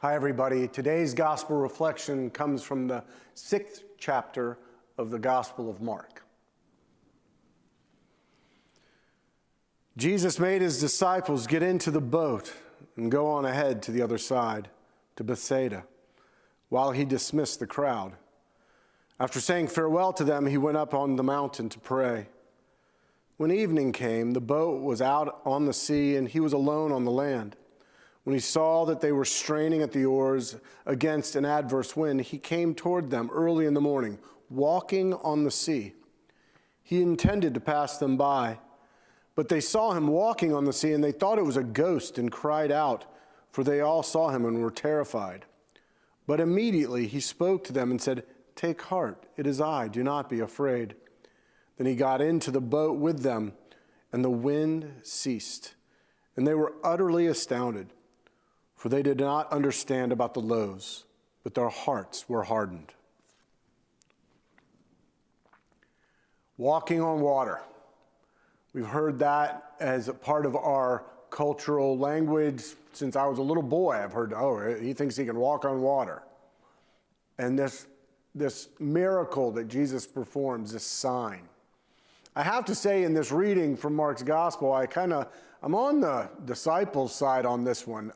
Hi, everybody. Today's gospel reflection comes from the 6th chapter of the Gospel of Mark. Jesus made his disciples get into the boat and go on ahead to the other side, to Bethsaida, while he dismissed the crowd. After saying farewell to them, he went up on the mountain to pray. When evening came, the boat was out on the sea, and he was alone on the land. When he saw that they were straining at the oars against an adverse wind, he came toward them early in the morning, walking on the sea. He intended to pass them by, but they saw him walking on the sea, and they thought it was a ghost and cried out, for they all saw him and were terrified. But immediately he spoke to them and said, "Take heart, it is I, do not be afraid." Then he got into the boat with them, and the wind ceased, and they were utterly astounded. For they did not understand about the loaves, but their hearts were hardened. Walking on water. We've heard that as a part of our cultural language since I was a little boy. I've heard, he thinks he can walk on water. And this miracle that Jesus performs, this sign. I have to say in this reading from Mark's gospel, I'm on the disciples' side on this one.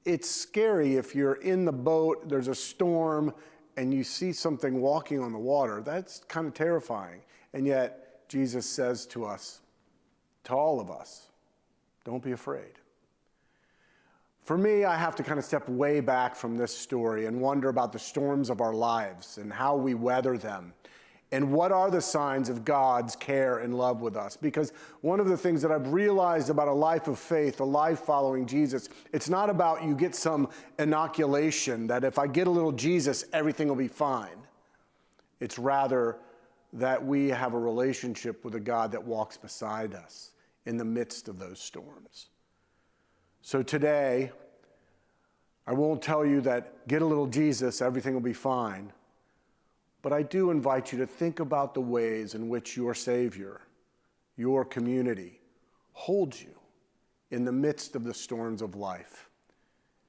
It's scary if you're in the boat, there's a storm, and you see something walking on the water. That's kind of terrifying. And yet, Jesus says to us, to all of us, don't be afraid. For me, I have to kind of step way back from this story and wonder about the storms of our lives and how we weather them. And what are the signs of God's care and love with us? Because one of the things that I've realized about a life of faith, a life following Jesus, it's not about you get some inoculation that if I get a little Jesus, everything will be fine. It's rather that we have a relationship with a God that walks beside us in the midst of those storms. So today, I won't tell you that get a little Jesus, everything will be fine. But I do invite you to think about the ways in which your Savior, your community, holds you in the midst of the storms of life.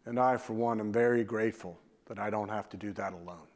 And I, for one, am very grateful that I don't have to do that alone.